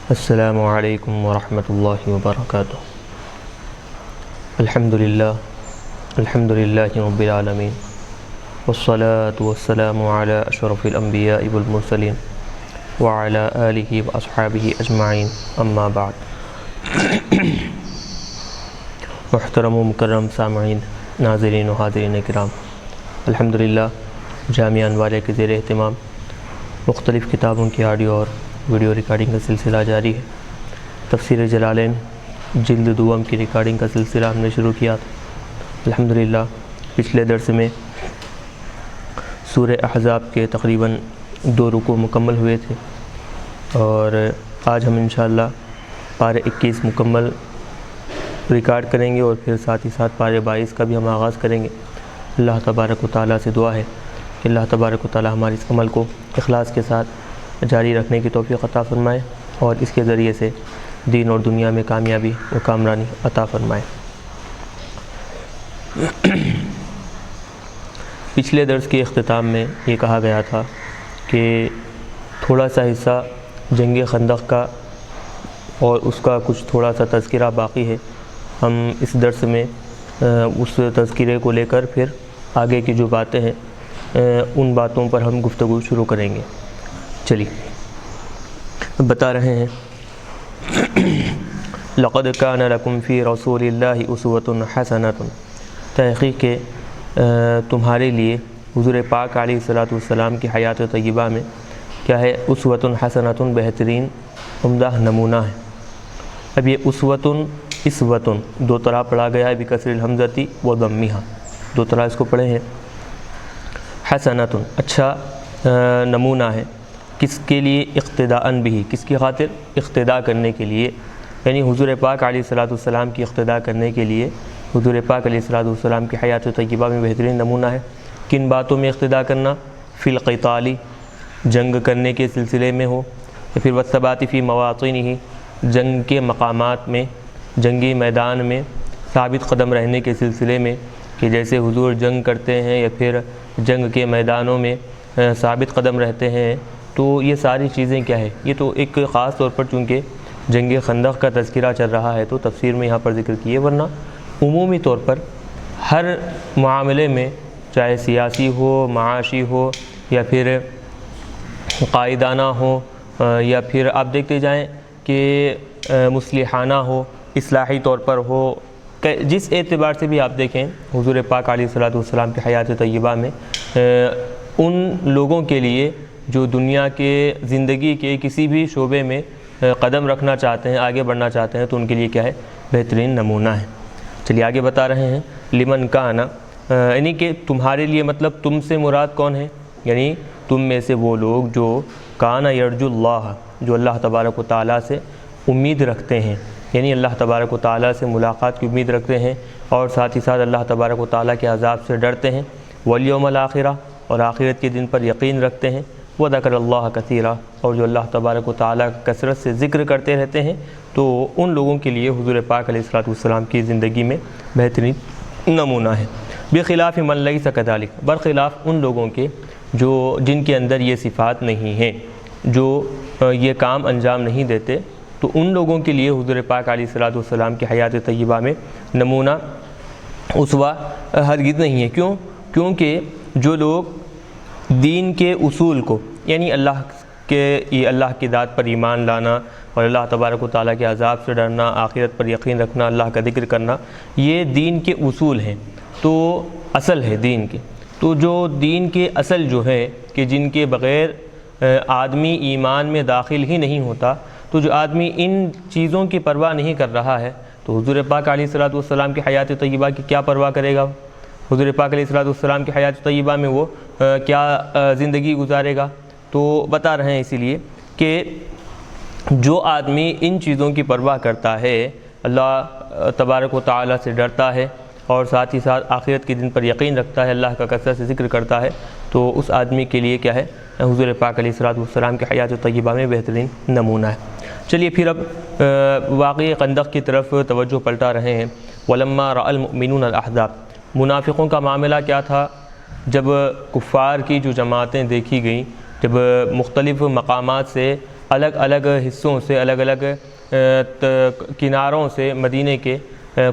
السلام علیکم ورحمۃ اللہ وبرکاتہ۔ الحمدللہ رب العالمین والصلاة والسلام علی اشرف الانبیاء والمرسلین وعلی آلہ واصحابہ اجمعین، اما بعد۔ محترم و مکرم سامعین، ناظرین و حاضرین کرام، الحمدللہ جامعہ انوارے کے زیر اہتمام مختلف کتابوں کی آڈیو اور ویڈیو ریکارڈنگ کا سلسلہ جاری ہے۔ تفسیر جلالین جلد دوم کی ریکارڈنگ کا سلسلہ ہم نے شروع کیا تھا۔ الحمدللہ پچھلے درس میں سورہ احزاب کے تقریباً 2 رکوع مکمل ہوئے تھے، اور آج ہم انشاءاللہ پارہ 21 مکمل ریکارڈ کریں گے، اور پھر ساتھ ہی ساتھ پارہ 22 کا بھی ہم آغاز کریں گے۔ اللہ تبارک و تعالیٰ سے دعا ہے کہ اللہ تبارک و تعالیٰ ہمارے اس عمل کو اخلاص کے ساتھ جاری رکھنے کی توفیق عطا فرمائے، اور اس کے ذریعے سے دین اور دنیا میں کامیابی و کامرانی عطا فرمائے۔ پچھلے درس کے اختتام میں یہ کہا گیا تھا کہ تھوڑا سا حصہ جنگ خندق کا اور اس کا کچھ تھوڑا سا تذکرہ باقی ہے۔ ہم اس درس میں اس تذکرے کو لے کر پھر آگے کی جو باتیں ہیں ان باتوں پر ہم گفتگو شروع کریں گے۔ چلیے بتا رہے ہیں، لقد کان لکم فی رسول اللہ اسوۃ حسنۃ، تحقیق کہ تمہارے لیے حضور پاک علیہ الصلوۃ والسلام کی حیات طیبہ میں کیا ہے؟ اسوۃ حسنۃ، بہترین عمدہ نمونہ ہے۔ اب یہ اسوۃ 2 طرح پڑھا گیا ہے، بکسر الحمزۃ و ضمھہ، 2 طرح اس کو پڑھے ہیں۔ حسنۃ اچھا نمونہ ہے، کس کے لیے؟ اقتداء بھی، کس کی خاطر؟ اقتداء کرنے کے لیے، یعنی حضور پاک علیہ الصلوۃ والسلام کی اقتداء کرنے کے لیے حضور پاک علیہ الصلوۃ والسلام کی حیات طیبہ میں بہترین نمونہ ہے۔ کن باتوں میں اقتداء کرنا؟ فی القتال، جنگ کرنے کے سلسلے میں ہو، یا پھر والثبات فی مواطنہ، جنگ کے مقامات میں، جنگی میدان میں ثابت قدم رہنے کے سلسلے میں، کہ جیسے حضور جنگ کرتے ہیں یا پھر جنگ کے میدانوں میں ثابت قدم رہتے ہیں، تو یہ ساری چیزیں کیا ہے؟ یہ تو ایک خاص طور پر چونکہ جنگ خندق کا تذکرہ چل رہا ہے تو تفسیر میں یہاں پر ذکر کیے، ورنہ عمومی طور پر ہر معاملے میں، چاہے سیاسی ہو، معاشی ہو، یا پھر قائدانہ ہو، یا پھر آپ دیکھتے جائیں کہ مصلحانہ ہو، اصلاحی طور پر ہو، جس اعتبار سے بھی آپ دیکھیں حضور پاک علیہ الصلوۃ والسلام کی حیات طیبہ میں ان لوگوں کے لیے جو دنیا کے زندگی کے کسی بھی شعبے میں قدم رکھنا چاہتے ہیں، آگے بڑھنا چاہتے ہیں، تو ان کے لیے کیا ہے؟ بہترین نمونہ ہے۔ چلیے آگے بتا رہے ہیں، لمن کان، یعنی کہ تمہارے لیے، مطلب تم سے مراد کون ہے؟ یعنی تم میں سے وہ لوگ جو کان یرجو اللہ، جو اللہ تبارک و تعالیٰ سے امید رکھتے ہیں، یعنی اللہ تبارک و تعالیٰ سے ملاقات کی امید رکھتے ہیں، اور ساتھ ہی ساتھ اللہ تبارک و تعالیٰ کے عذاب سے ڈرتے ہیں، والیوم الآخرہ، اور آخرت کے دن پر یقین رکھتے ہیں، وذکر اللہ کثیرا، اور جو اللہ تبارک و تعالیٰ کثرت سے ذکر کرتے رہتے ہیں، تو ان لوگوں کے لیے حضور پاک علیہ الصلوۃ والسلام کی زندگی میں بہترین نمونہ ہے۔ بخلاف من لیس کذلک، برخلاف ان لوگوں کے جن کے اندر یہ صفات نہیں ہیں، جو یہ کام انجام نہیں دیتے، تو ان لوگوں کے لیے حضور پاک علیہ الصلوۃ والسلام کی حیات طیبہ میں نمونہ اسوہ ہرگز نہیں ہے۔ کیوں؟ کیونکہ جو لوگ دین کے اصول کو، یعنی اللہ کی ذات پر ایمان لانا، اور اللہ تبارک و تعالیٰ کے عذاب سے ڈرنا، آخرت پر یقین رکھنا، اللہ کا ذکر کرنا، یہ دین کے اصول ہیں، تو اصل ہے دین کے۔ تو جو دین کے اصل جو ہے کہ جن کے بغیر آدمی ایمان میں داخل ہی نہیں ہوتا، تو جو آدمی ان چیزوں کی پرواہ نہیں کر رہا ہے، تو حضور پاک علیہ الصلوۃ والسلام کی حیات طیبہ کی کیا پرواہ کرے گا؟ حضور پاک علیہ الصلوۃ والسلام کی حیات طیبہ میں وہ کیا زندگی گزارے گا؟ تو بتا رہے ہیں اسی لیے کہ جو آدمی ان چیزوں کی پرواہ کرتا ہے، اللہ تبارک و تعالیٰ سے ڈرتا ہے، اور ساتھ ہی ساتھ آخرت کے دن پر یقین رکھتا ہے، اللہ کا کثرت سے ذکر کرتا ہے، تو اس آدمی کے لیے کیا ہے؟ حضور پاک علیہ الصلوۃ والسلام کی حیات طیبہ میں بہترین نمونہ ہے۔ چلیے پھر اب واقعہ خندق کی طرف توجہ پلٹا رہے ہیں۔ ولما رأى المؤمنون الاحزاب، منافقوں کا معاملہ کیا تھا؟ جب کفار کی جو جماعتیں دیکھی گئیں، جب مختلف مقامات سے الگ الگ حصوں سے الگ الگ کناروں سے مدینے کے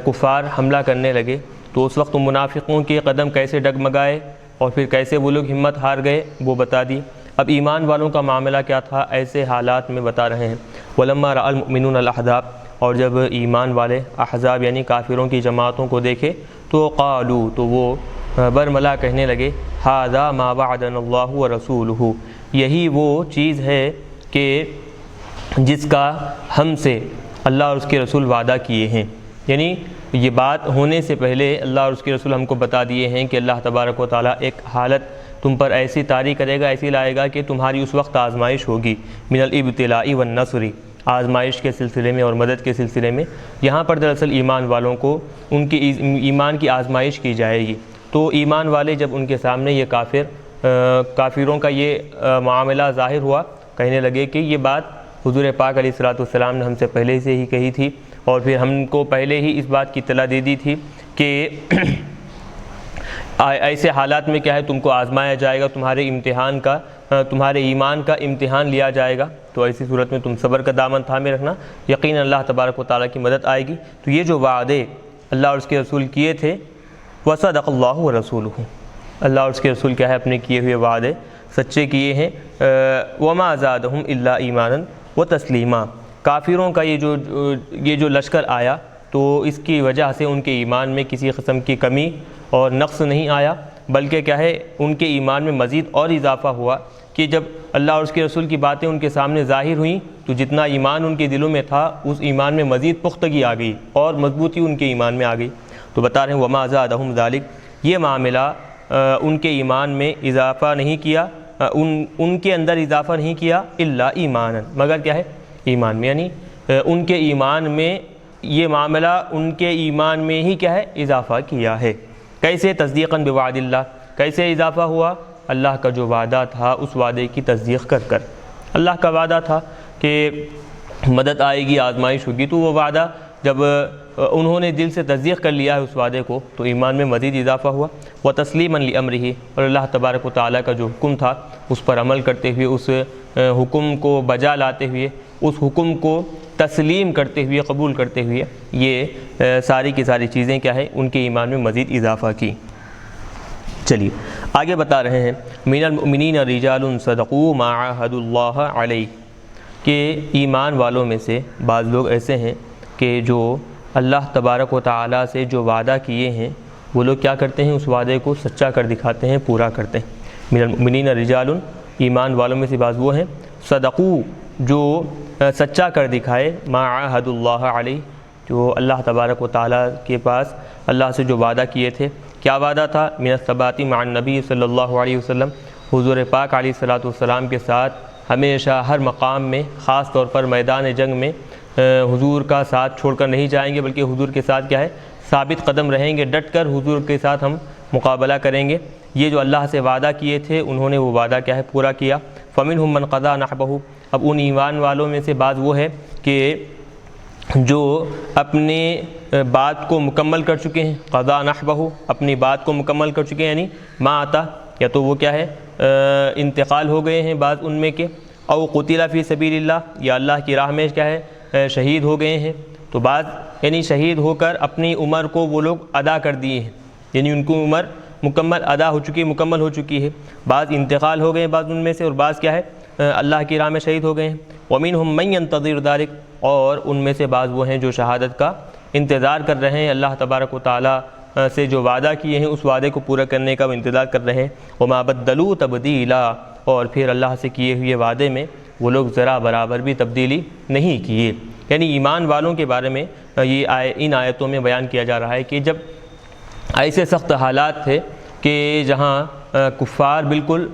کفار حملہ کرنے لگے تو اس وقت منافقوں کے قدم کیسے ڈگمگائے اور پھر کیسے وہ لوگ ہمت ہار گئے وہ بتا دی۔ اب ایمان والوں کا معاملہ کیا تھا ایسے حالات میں بتا رہے ہیں۔ وَلَمَّا رَأَى الْمُؤْمِنُونَ الْأَحْزَابَ، اور جب ایمان والے احزاب یعنی کافروں کی جماعتوں کو دیکھے تو قالوا، تو وہ برملا کہنے لگے هَذَا مَا وَعَدَنَا اللَّهُ وَرَسُولُهُ، یہی وہ چیز ہے کہ جس کا ہم سے اللہ اور اس کے رسول وعدہ کیے ہیں، یعنی یہ بات ہونے سے پہلے اللہ اور اس کے رسول ہم کو بتا دیے ہیں کہ اللہ تبارک و تعالیٰ ایک حالت تم پر ایسی طاری کرے گا، ایسی لائے گا کہ تمہاری اس وقت آزمائش ہوگی، من الابتلاء والنصر، آزمائش کے سلسلے میں اور مدد کے سلسلے میں۔ یہاں پر دراصل ایمان والوں کو ان کی ایمان کی آزمائش کی جائے گی، تو ایمان والے جب ان کے سامنے یہ کافروں کا یہ معاملہ ظاہر ہوا، کہنے لگے کہ یہ بات حضور پاک علیہ الصلوۃ والسلام نے ہم سے پہلے سے ہی کہی تھی، اور پھر ہم کو پہلے ہی اس بات کی اطلاع دے دی تھی کہ ایسے حالات میں کیا ہے تم کو آزمایا جائے گا، تمہارے ایمان کا امتحان لیا جائے گا، تو ایسی صورت میں تم صبر کا دامن تھامے رکھنا، یقینا اللہ تبارک و تعالیٰ کی مدد آئے گی۔ تو یہ جو وعدے اللہ اور اس کے رسول کیے تھے، وصدق اللہ ورسولہ، اللہ اور اس کے رسول کیا ہے اپنے کیے ہوئے وعدے سچے کیے ہیں۔ وما زادہم الا ایمانا وتسلیما، کافروں کا یہ جو لشکر آیا تو اس کی وجہ سے ان کے ایمان میں کسی قسم کی کمی اور نقص نہیں آیا، بلکہ کیا ہے ان کے ایمان میں مزید اور اضافہ ہوا کہ جب اللہ اور اس کے رسول کی باتیں ان کے سامنے ظاہر ہوئیں تو جتنا ایمان ان کے دلوں میں تھا اس ایمان میں مزید پختگی آ گئی اور مضبوطی ان کے ایمان میں آ گئی۔ تو بتا رہے ہیں وما زادہم ذالک، یہ معاملہ ان کے ایمان میں اضافہ نہیں کیا، ان کے اندر اضافہ نہیں کیا الا ایمانا، مگر کیا ہے ایمان میں، یعنی ان کے ایمان میں یہ معاملہ ان کے ایمان میں ہی کیا ہے اضافہ کیا ہے۔ کیسے؟ تصدیقاً بوعد اللہ، کیسے اضافہ ہوا؟ اللہ کا جو وعدہ تھا اس وعدے کی تصدیق کر اللہ کا وعدہ تھا کہ مدد آئے گی، آزمائش ہوگی، تو وہ وعدہ جب انہوں نے دل سے تصدیق کر لیا ہے اس وعدے کو تو ایمان میں مزید اضافہ ہوا۔ وتسلیما لامرہ، اور اللہ تبارک و تعالیٰ کا جو حکم تھا اس پر عمل کرتے ہوئے، اس حکم کو بجا لاتے ہوئے، اس حکم کو تسلیم کرتے ہوئے، قبول کرتے ہوئے، یہ ساری کی ساری چیزیں کیا ہے ان کے ایمان میں مزید اضافہ کی۔ چلیے آگے بتا رہے ہیں من المؤمنین رجال صدقوا ما عاہدوا اللہ علیہ، کہ ایمان والوں میں سے بعض لوگ ایسے ہیں کہ جو اللہ تبارک و تعالیٰ سے جو وعدہ کیے ہیں وہ لوگ کیا کرتے ہیں اس وعدے کو سچا کر دکھاتے ہیں، پورا کرتے ہیں۔ من المؤمنین رجال، ایمان والوں میں سے بعض وہ ہیں صدقوا، جو سچا کر دکھائے، ما عاہد اللہ علیہ، جو اللہ تبارک و تعالیٰ کے پاس اللہ سے جو وعدہ کیے تھے۔ کیا وعدہ تھا؟ من الثبات مع النبی صلی اللہ علیہ وسلم، حضور پاک علیہ الصلوۃ والسلام کے ساتھ ہمیشہ ہر مقام میں، خاص طور پر میدان جنگ میں حضور کا ساتھ چھوڑ کر نہیں جائیں گے، بلکہ حضور کے ساتھ کیا ہے ثابت قدم رہیں گے، ڈٹ کر حضور کے ساتھ ہم مقابلہ کریں گے۔ یہ جو اللہ سے وعدہ کیے تھے انہوں نے وہ وعدہ کیا ہے پورا کیا۔ فمنہم من قضى نحبہ، اب ان ایمان والوں میں سے بعض وہ ہے کہ جو اپنے بات کو مکمل کر چکے ہیں، قضا نحبہ، اپنی بات کو مکمل کر چکے ہیں، یعنی ما آتا، یا تو وہ کیا ہے انتقال ہو گئے ہیں بعض ان میں کے، او قتل فی سبیل اللہ، یا اللہ کی راہ میں کیا ہے شہید ہو گئے ہیں، تو بعض یعنی شہید ہو کر اپنی عمر کو وہ لوگ ادا کر دیے ہیں، یعنی ان کو عمر مکمل ہو چکی ہے، بعض انتقال ہو گئے بعض ان میں سے، اور بعض کیا ہے اللہ کی راہ میں شہید ہو گئے ہیں۔ ومنہم من ينتظر ذلک، اور ان میں سے بعض وہ ہیں جو شہادت کا انتظار کر رہے ہیں، اللہ تبارک و تعالیٰ سے جو وعدہ کیے ہیں اس وعدے کو پورا کرنے کا وہ انتظار کر رہے ہیں۔ وما بدلوا تبدیلا، اور پھر اللہ سے کیے ہوئے وعدے میں وہ لوگ ذرا برابر بھی تبدیلی نہیں کیے۔ یعنی ایمان والوں کے بارے میں یہ ان آیتوں میں بیان کیا جا رہا ہے کہ جب ایسے سخت حالات تھے کہ جہاں کفار بالکل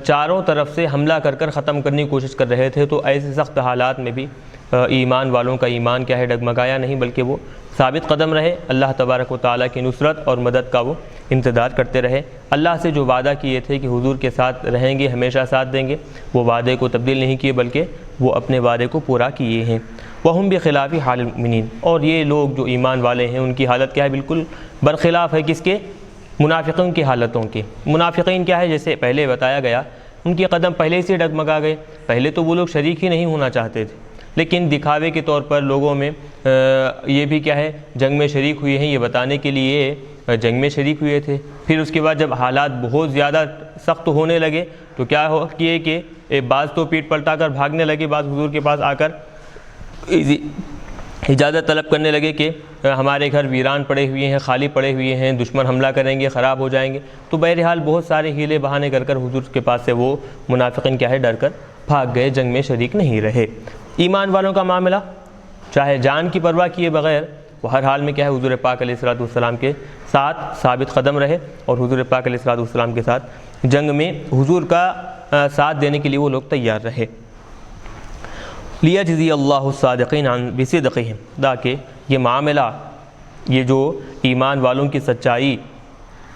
چاروں طرف سے حملہ کر ختم کرنے کی کوشش کر رہے تھے، تو ایسے سخت حالات میں بھی ایمان والوں کا ایمان کیا ہے ڈگمگایا نہیں، بلکہ وہ ثابت قدم رہے، اللہ تبارک و تعالیٰ کی نصرت اور مدد کا وہ انتظار کرتے رہے۔ اللہ سے جو وعدہ کیے تھے کہ حضور کے ساتھ رہیں گے، ہمیشہ ساتھ دیں گے، وہ وعدے کو تبدیل نہیں کیے بلکہ وہ اپنے وعدے کو پورا کیے ہیں۔ وہم بخلاف حال المؤمنین، اور یہ لوگ جو ایمان والے ہیں ان کی حالت کیا ہے؟ بالکل برخلاف ہے کس کے؟ منافقین کی حالتوں کے۔ منافقین کیا ہے؟ جیسے پہلے بتایا گیا ان کے قدم پہلے سے ڈگمگا گئے۔ پہلے تو وہ لوگ شریک ہی نہیں ہونا چاہتے تھے، لیکن دکھاوے کے طور پر لوگوں میں یہ بھی کیا ہے جنگ میں شریک ہوئے ہیں یہ بتانے کے لیے جنگ میں شریک ہوئے تھے۔ پھر اس کے بعد جب حالات بہت زیادہ سخت ہونے لگے تو کیا کیے کہ بعض تو پیٹ پلٹا کر بھاگنے لگے، بعض حضور کے پاس آ کر اجازت طلب کرنے لگے کہ ہمارے گھر ویران پڑے ہوئے ہیں، خالی پڑے ہوئے ہیں، دشمن حملہ کریں گے، خراب ہو جائیں گے۔ تو بہرحال بہت سارے ہیلے بہانے کر کر حضور کے پاس سے وہ منافقین کیا ہے ڈر کر بھاگ گئے، جنگ میں شریک نہیں رہے۔ ایمان والوں کا معاملہ چاہے جان کی پرواہ کیے بغیر وہ ہر حال میں کیا ہے حضور پاک علیہ الصلوۃ والسلام کے ساتھ ثابت قدم رہے، اور حضور پاک علیہ الصلوۃ والسلام کے ساتھ جنگ میں حضور کا ساتھ دینے کے لیے وہ لوگ تیار رہے۔ لیجزی اللہ الصادقین عن بصدقہم، تاکہ یہ معاملہ، یہ جو ایمان والوں کی سچائی،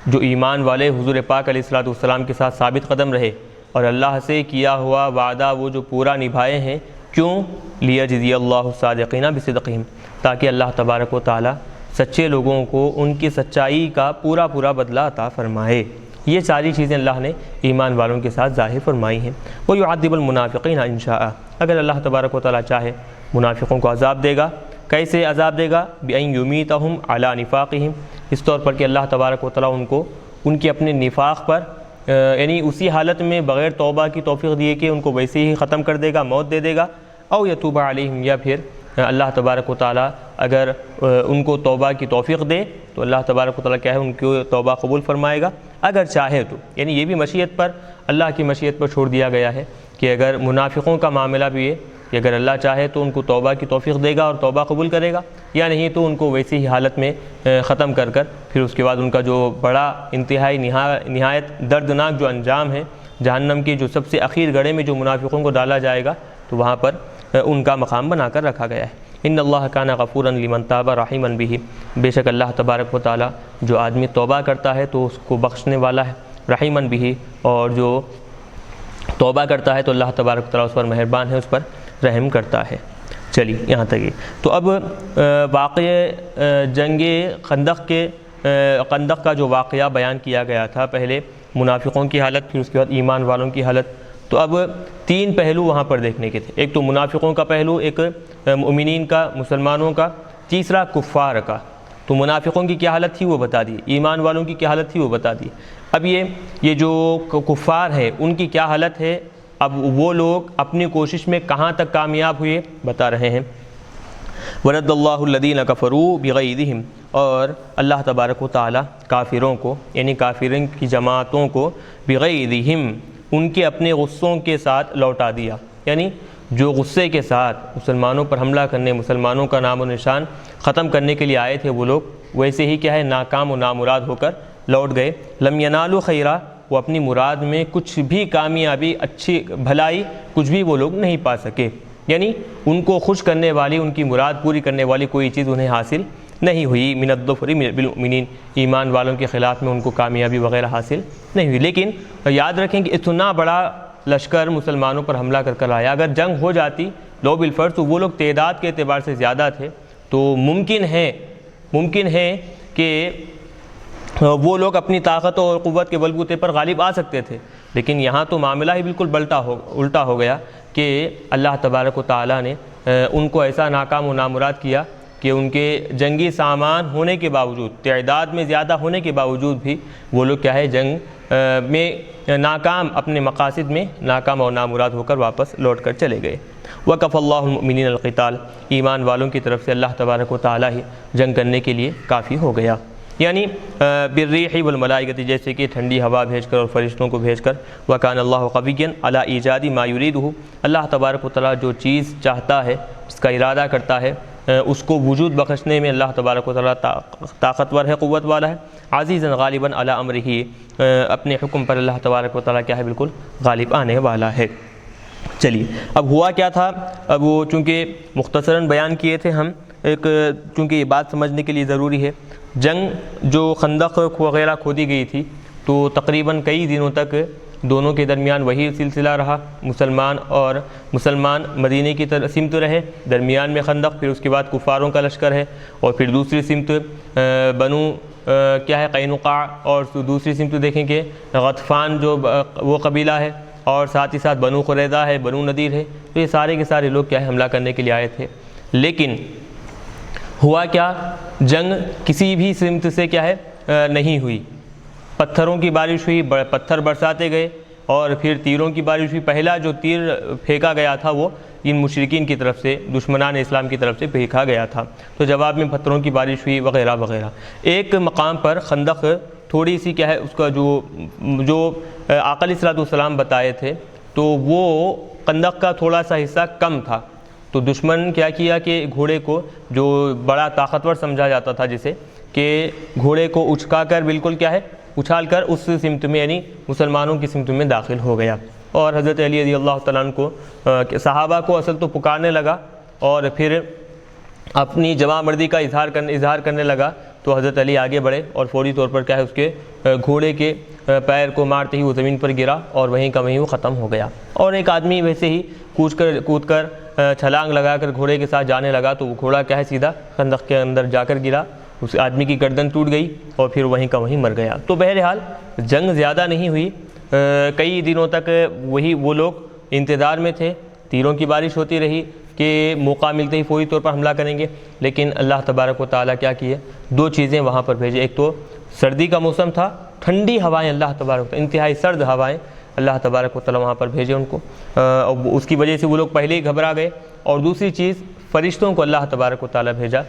جو ایمان والے حضور پاک علیہ الصلوۃ والسلام کے ساتھ ثابت قدم رہے اور اللہ سے کیا ہوا وعدہ وہ جو پورا نبھائے ہیں، کیوں؟ لیجزی اللہ الصادقین بصدقہم، تاکہ اللہ تبارک و تعالی سچے لوگوں کو ان کی سچائی کا پورا بدلہ عطا فرمائے۔ یہ ساری چیزیں اللہ نے ایمان والوں کے ساتھ ظاہر فرمائی ہیں۔ وَيُعَذِّبُ الْمُنَافِقِينَ إِن شَاءَ، اگر اللہ تبارک و تعالیٰ چاہے منافقوں کو عذاب دے گا۔ کیسے عذاب دے گا؟ بِأَن يُمِيتَهُمْ عَلَى نِفَاقِهِمْ، اس طور پر کہ اللہ تبارک و تعالیٰ ان کو ان کے اپنے نفاق پر، یعنی اسی حالت میں بغیر توبہ کی توفیق دیے کہ ان کو ویسے ہی ختم کر دے گا، موت دے دے گا۔ او یتوب علیہم، یا پھر اللہ تبارک و تعالیٰ اگر ان کو توبہ کی توفیق دے تو اللہ تبارک و تعالیٰ کیا ہے ان کو توبہ قبول فرمائے گا اگر چاہے تو، یعنی یہ بھی مشیت پر، اللہ کی مشیت پر چھوڑ دیا گیا ہے کہ اگر منافقوں کا معاملہ بھی ہے کہ اگر اللہ چاہے تو ان کو توبہ کی توفیق دے گا اور توبہ قبول کرے گا، یا نہیں تو ان کو ویسی ہی حالت میں ختم کر کر پھر اس کے بعد ان کا جو بڑا انتہائی نہایت دردناک جو انجام ہے، جہنم کی جو سب سے اخیر گڑھے میں جو منافقوں کو ڈالا جائے گا تو وہاں پر ان کا مقام بنا کر رکھا گیا ہے۔ ان اللہ کان غفورا لمن تاب رحیما بہ، بے شک اللہ تبارک و تعالیٰ جو آدمی توبہ کرتا ہے تو اس کو بخشنے والا ہے، رحیما بہ، اور جو توبہ کرتا ہے تو اللہ تبارک و تعالیٰ اس پر مہربان ہے، اس پر رحم کرتا ہے۔ چلیے یہاں تک ہی تو اب واقعہ جنگ خندق کا جو واقعہ بیان کیا گیا تھا، پہلے منافقوں کی حالت، پھر اس کے بعد ایمان والوں کی حالت۔ تو اب تین پہلو وہاں پر دیکھنے کے تھے، ایک تو منافقوں کا پہلو، ایک مومنین کا، مسلمانوں کا، تیسرا کفار کا۔ تو منافقوں کی کیا حالت تھی وہ بتا دی، ایمان والوں کی کیا حالت تھی وہ بتا دی۔ اب یہ جو کفار ہے ان کی کیا حالت ہے، اب وہ لوگ اپنی کوشش میں کہاں تک کامیاب ہوئے بتا رہے ہیں۔ وَرَدَّ اللَّهُ الَّذِينَ كَفَرُوا بِغَيْظِهِمْ، اور اللہ تبارک و تعالیٰ کافروں کو، یعنی کافرین کی جماعتوں کو، بِغَيْظِهِمْ، ان کے اپنے غصوں کے ساتھ لوٹا دیا، یعنی جو غصے کے ساتھ مسلمانوں پر حملہ کرنے، مسلمانوں کا نام و نشان ختم کرنے کے لیے آئے تھے، وہ لوگ ویسے ہی کیا ہے ناکام و نامراد ہو کر لوٹ گئے۔ لم ینالوا خیرا، وہ اپنی مراد میں کچھ بھی کامیابی، اچھی بھلائی کچھ بھی وہ لوگ نہیں پا سکے، یعنی ان کو خوش کرنے والی، ان کی مراد پوری کرنے والی کوئی چیز انہیں حاصل نہیں ہوئی۔ من الظفر بالمؤمنین، ایمان والوں کے خلاف میں ان کو کامیابی وغیرہ حاصل نہیں ہوئی۔ لیکن یاد رکھیں کہ اتنا بڑا لشکر مسلمانوں پر حملہ کر کر آیا، اگر جنگ ہو جاتی لو بالفرض تو وہ لوگ تعداد کے اعتبار سے زیادہ تھے، تو ممکن ہے کہ وہ لوگ اپنی طاقت اور قوت کے بلبوتے پر غالب آ سکتے تھے، لیکن یہاں تو معاملہ ہی بالکل الٹا ہو گیا کہ اللہ تبارک و تعالیٰ نے ان کو ایسا ناکام و نامراد کیا کہ ان کے جنگی سامان ہونے کے باوجود، تعداد میں زیادہ ہونے کے باوجود بھی وہ لوگ کیا ہے جنگ میں ناکام، اپنے مقاصد میں ناکام اور نامراد ہو کر واپس لوٹ کر چلے گئے۔ وَكَفَى اللَّهُ الْمُؤْمِنِينَ الْقِتَالَ، ایمان والوں کی طرف سے اللہ تبارک و تعالیٰ ہی جنگ کرنے کے لیے کافی ہو گیا، یعنی بالریح والملائکۃ، جیسے کہ ٹھنڈی ہوا بھیج کر اور فرشتوں کو بھیج کر۔ وَكَانَ اللَّهُ قَوِيًّا عَلَىٰ ایجاد مَا يُرِيدُهُ، اللہ تبارک و تعالیٰ جو چیز چاہتا ہے، اس کا ارادہ کرتا ہے، اس کو وجود بخشنے میں اللہ تبارک و تعالیٰ طاقتور ہے، قوت والا ہے۔ عزیزاً غالباً علی امرہ، اپنے حکم پر اللہ تبارک و تعالیٰ کیا ہے بالکل غالب آنے والا ہے۔ چلیے اب ہوا کیا تھا، اب وہ چونکہ مختصراً بیان کیے تھے ہم، ایک چونکہ یہ بات سمجھنے کے لیے ضروری ہے، جنگ جو خندق وغیرہ کھودی گئی تھی تو تقریباً کئی دنوں تک دونوں کے درمیان وہی سلسلہ رہا، مسلمان مدینے کی سمت رہے، درمیان میں خندق، پھر اس کے بعد کفاروں کا لشکر ہے، اور پھر دوسری سمت بنو کیا ہے قینقاع، اور دوسری سمت دیکھیں کہ غطفان جو وہ قبیلہ ہے، اور ساتھ ہی ساتھ بنو قریظہ ہے، بنو نذیر ہے، تو یہ سارے کے سارے لوگ کیا ہے حملہ کرنے کے لیے آئے تھے۔ لیکن ہوا کیا، جنگ کسی بھی سمت سے کیا ہے نہیں ہوئی، پتھروں کی بارش ہوئی، پتھر برساتے گئے اور پھر تیروں کی بارش ہوئی۔ پہلا جو تیر پھینکا گیا تھا وہ ان مشرکین کی طرف سے، دشمنان اسلام کی طرف سے پھینکا گیا تھا، تو جواب میں پتھروں کی بارش ہوئی وغیرہ وغیرہ۔ ایک مقام پر خندق تھوڑی سی کیا ہے اس کا جو آقا علیہ الصلوۃ والسلام بتائے تھے، تو وہ خندق کا تھوڑا سا حصہ کم تھا، تو دشمن کیا کیا کہ گھوڑے کو، جو بڑا طاقتور سمجھا جاتا تھا جسے، کہ گھوڑے کو اچکا کر بالکل کیا ہے اچھال کر اس سمت میں یعنی مسلمانوں کی سمت میں داخل ہو گیا، اور حضرت علی رضی اللہ تعالیٰ عنہ کو صحابہ کو اصل تو پکارنے لگا اور پھر اپنی جمع مردی کا اظہار کرنے لگا، تو حضرت علی آگے بڑھے اور فوری طور پر کیا ہے اس کے گھوڑے کے پیر کو مارتے ہی وہ زمین پر گرا اور وہیں کا وہیں وہ ختم ہو گیا۔ اور ایک آدمی ویسے ہی کود کر چھلانگ لگا کر گھوڑے کے ساتھ جانے لگا، تو وہ گھوڑا کیا ہے سیدھا خندق کے اندر جا کر گرا، اس آدمی کی گردن ٹوٹ گئی اور پھر وہیں کا وہیں مر گیا۔ تو بہرحال جنگ زیادہ نہیں ہوئی، کئی دنوں تک وہ لوگ انتظار میں تھے، تیروں کی بارش ہوتی رہی کہ موقع ملتے ہی فوری طور پر حملہ کریں گے، لیکن اللہ تبارک و تعالیٰ کیا کیے، دو چیزیں وہاں پر بھیجے۔ ایک تو سردی کا موسم تھا، ٹھنڈی ہوائیں اللہ تبارک، انتہائی سرد ہوائیں اللہ تبارک و تعالیٰ وہاں پر بھیجے ان کو، اس کی وجہ سے وہ لوگ پہلے ہی گھبرا گئے۔ اور دوسری چیز، فرشتوں کو اللہ تبارک و تعالیٰ بھیجا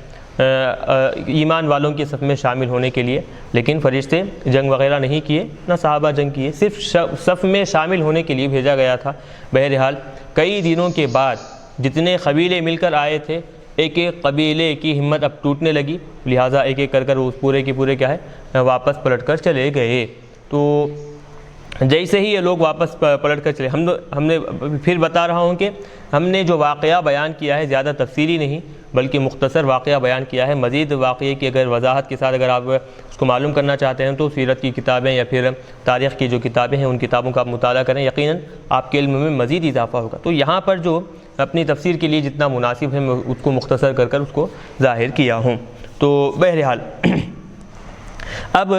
ایمان والوں کے صف میں شامل ہونے کے لیے، لیکن فرشتے جنگ وغیرہ نہیں کیے، نہ صحابہ جنگ کیے، صرف صف میں شامل ہونے کے لیے بھیجا گیا تھا۔ بہرحال کئی دنوں کے بعد جتنے قبیلے مل کر آئے تھے، ایک ایک قبیلے کی ہمت اب ٹوٹنے لگی، لہٰذا ایک ایک کر وہ پورے کے پورے کیا ہے واپس پلٹ کر چلے گئے۔ تو جیسے ہی یہ لوگ واپس پلٹ کر چلے، ہم نے پھر بتا رہا ہوں کہ ہم نے جو واقعہ بیان کیا ہے زیادہ تفصیلی نہیں بلکہ مختصر واقعہ بیان کیا ہے۔ مزید واقعے کی اگر وضاحت کے ساتھ اگر آپ اس کو معلوم کرنا چاہتے ہیں تو سیرت کی کتابیں یا پھر تاریخ کی جو کتابیں ہیں ان کتابوں کا آپ مطالعہ کریں، یقیناً آپ کے علم میں مزید اضافہ ہوگا۔ تو یہاں پر جو اپنی تفسیر کے لیے جتنا مناسب ہے میں اس کو مختصر کر اس کو ظاہر کیا ہوں۔ تو بہرحال اب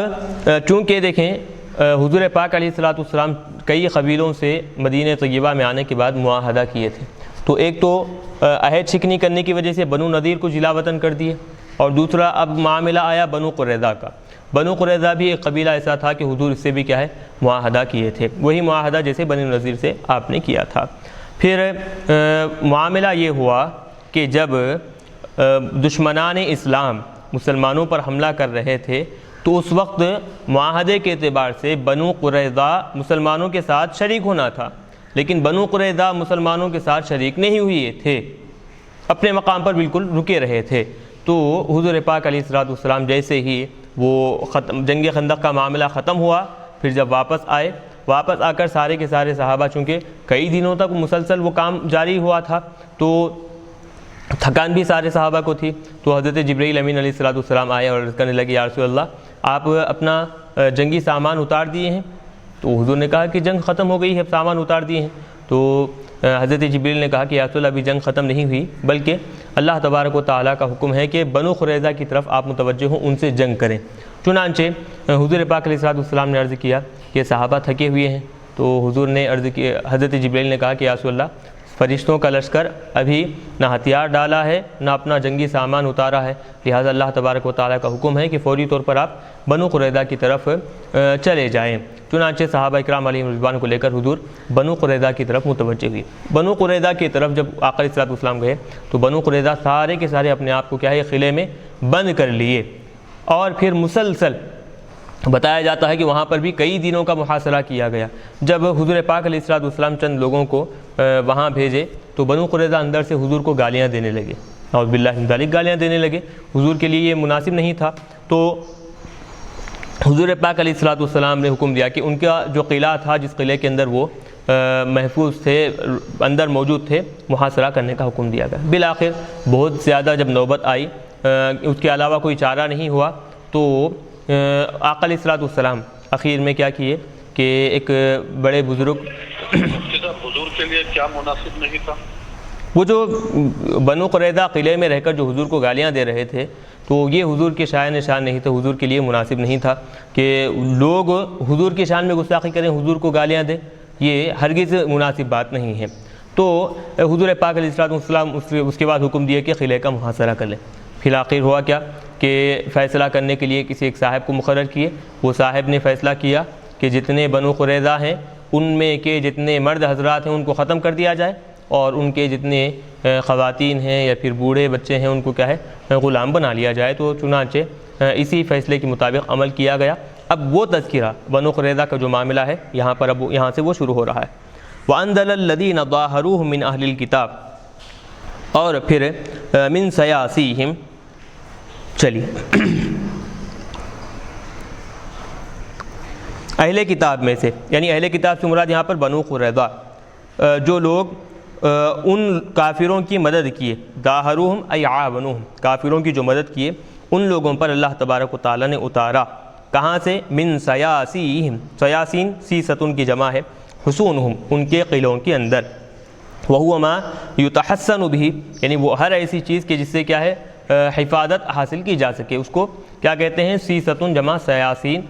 چونکہ دیکھیں حضور پاک علیہ الصلوۃ والسلام کئی قبیلوں سے مدینہ طیبہ میں آنے کے بعد معاہدہ کیے تھے، تو ایک تو عہد شکنی کرنے کی وجہ سے بنو نذیر کو جلا وطن کر دیے، اور دوسرا اب معاملہ آیا بنو قریظہ کا۔ بنو قریظہ بھی ایک قبیلہ ایسا تھا کہ حضور اس سے بھی کیا ہے معاہدہ کیے تھے، وہی معاہدہ جیسے بنو نذیر سے آپ نے کیا تھا۔ پھر معاملہ یہ ہوا کہ جب دشمنان اسلام مسلمانوں پر حملہ کر رہے تھے تو اس وقت معاہدے کے اعتبار سے بنو قریظہ مسلمانوں کے ساتھ شریک ہونا تھا، لیکن بنو قریظہ مسلمانوں کے ساتھ شریک نہیں ہوئے تھے، اپنے مقام پر بالکل رکے رہے تھے۔ تو حضور پاک علیہ الصلوۃ والسلام جیسے ہی وہ جنگ خندق کا معاملہ ختم ہوا، پھر جب واپس آ کر سارے کے سارے صحابہ، چونکہ کئی دنوں تک مسلسل وہ کام جاری ہوا تھا تو تھکان بھی سارے صحابہ کو تھی، تو حضرت جبرائیل امین علیہ الصلوۃ والسلام آئے اور عرض کرنے لگے یا رسول اللہ آپ اپنا جنگی سامان اتار دیے ہیں؟ تو حضور نے کہا کہ جنگ ختم ہو گئی ہے، سامان اتار دیے ہیں۔ تو حضرت جبرائیل نے کہا کہ یا رسول اللہ ابھی جنگ ختم نہیں ہوئی، بلکہ اللہ تبارک و تعالیٰ کا حکم ہے کہ بنو قریظہ کی طرف آپ متوجہ ہوں، ان سے جنگ کریں۔ چنانچہ حضور پاک علیہ الصلوۃ والسلام نے عرض کیا کہ صحابہ تھکے ہوئے ہیں، تو حضور نے عرض کی، حضرت جبرائیل نے کہا کہ یا رسول اللہ فرشتوں کا لشکر ابھی نہ ہتھیار ڈالا ہے نہ اپنا جنگی سامان اتارا ہے، لہٰذا اللہ تبارک و تعالیٰ کا حکم ہے کہ فوری طور پر آپ بنو قریظہ کی طرف چلے جائیں۔ چنانچہ صحابہ اکرام علیہم رضوان کو لے کر حضور بنو قریظہ کی طرف متوجہ ہوئی۔ بنو قریظہ کی طرف جب آقا علیہ الصلوۃ والسلام گئے تو بنو قریظہ سارے کے سارے اپنے آپ کو کیا ہے قلعے میں بند کر لیے، اور پھر مسلسل بتایا جاتا ہے کہ وہاں پر بھی کئی دنوں کا محاصرہ کیا گیا۔ جب حضور پاک علیہ الصلوۃ والسلام چند لوگوں کو وہاں بھیجے تو بنو قریظہ اندر سے حضور کو گالیاں دینے لگے، اعوذ باللہ من ذالک، گالیاں دینے لگے، حضور کے لیے یہ مناسب نہیں تھا۔ تو حضور پاک علیہ الصلوۃ والسلام نے حکم دیا کہ ان کا جو قلعہ تھا، جس قلعے کے اندر وہ محفوظ تھے، اندر موجود تھے، محاصرہ کرنے کا حکم دیا گیا۔ بالآخر بہت زیادہ جب نوبت آئی، اس کے علاوہ کوئی چارہ نہیں ہوا، تو آقا علیہ الصلوۃ والسلام آخر میں کیا کیے کہ ایک بڑے بزرگ حضور کے لیے کیا مناسب نہیں تھا؟ وہ جو بنو قریظہ قلعے میں رہ کر جو حضور کو گالیاں دے رہے تھے، تو یہ حضور کے شائن شان نہیں تھا، حضور کے لیے مناسب نہیں تھا کہ لوگ حضور کی شان میں گستاخی کریں، حضور کو گالیاں دیں۔ یہ ہرگز مناسب بات نہیں ہے۔ تو حضور پاک علیہ السلام اس کے بعد حکم دیا کہ قلعے کا محاصرہ کر لیں۔ پھر آخر ہوا کیا کہ فیصلہ کرنے کے لیے کسی ایک صاحب کو مقرر کیے، وہ صاحب نے فیصلہ کیا کہ جتنے بنو قریظہ ہیں ان میں کے جتنے مرد حضرات ہیں ان کو ختم کر دیا جائے، اور ان کے جتنے خواتین ہیں یا پھر بوڑھے بچے ہیں ان کو کیا ہے غلام بنا لیا جائے۔ تو چنانچہ اسی فیصلے کے مطابق عمل کیا گیا۔ اب وہ تذکرہ بنو قریظہ کا جو معاملہ ہے یہاں پر اب یہاں سے وہ شروع ہو رہا ہے۔ وَأَنزَلَ الَّذِينَ ظَاهَرُوهُم مِّنْ أَهْلِ الْكِتَابِ، اور پھر مِن سَيَاسِيهِم، چلیے اہل کتاب میں سے، یعنی اہل کتاب سے مراد یہاں پر بنو قریظہ، جو لوگ ان کافروں کی مدد کیے، ظاہروہم ای عاونوہم، کافروں کی جو مدد کیے ان لوگوں پر اللہ تبارک و تعالیٰ نے اتارا۔ کہاں سے؟ من سیاسیہم، سیاسین سیستن کی جمع ہے، حصونہم، ان کے قلعوں کے اندر، وہو ما یتحسن بہ، یعنی وہ ہر ایسی چیز کے جس سے کیا ہے حفاظت حاصل کی جا سکے، اس کو کیا کہتے ہیں؟ سیستن جمع سیاسین،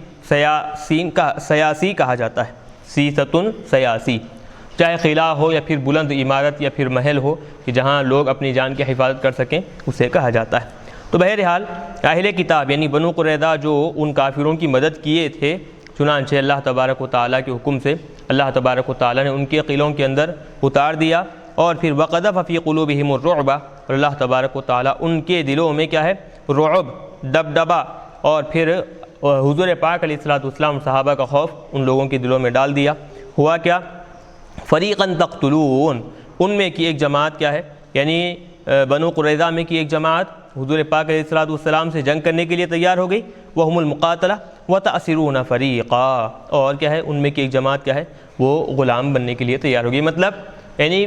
سیاسی کہا جاتا ہے، سیستن سیاسی، چاہے قلعہ ہو یا پھر بلند عمارت یا پھر محل ہو کہ جہاں لوگ اپنی جان کی حفاظت کر سکیں، اسے کہا جاتا ہے۔ تو بہرحال اہل کتاب یعنی بنو قریظہ جو ان کافروں کی مدد کیے تھے، چنانچہ اللہ تبارک و تعالیٰ کے حکم سے اللہ تبارک و تعالیٰ نے ان کے قلعوں کے اندر اتار دیا، اور پھر وَقَذَفَ فِي قُلُوبِهِمُ الرُّعْبَ، اور اللہ تبارک و تعالیٰ ان کے دلوں میں کیا ہے رعب، دبدبا، اور پھر حضور پاک علیہ السلام صحابہ کا خوف ان لوگوں کے دلوں میں ڈال دیا۔ ہوا کیا؟ فریقاً تقتلون، ان میں کی ایک جماعت کیا ہے، یعنی بنو قریظہ میں کی ایک جماعت حضور پاک علیہ السلام سے جنگ کرنے کے لیے تیار ہو گئی، وہم المقاتلہ وتأسرون فریقا، اور کیا ہے ان میں کی ایک جماعت کیا ہے وہ غلام بننے کے لیے تیار ہو گئی۔ مطلب یعنی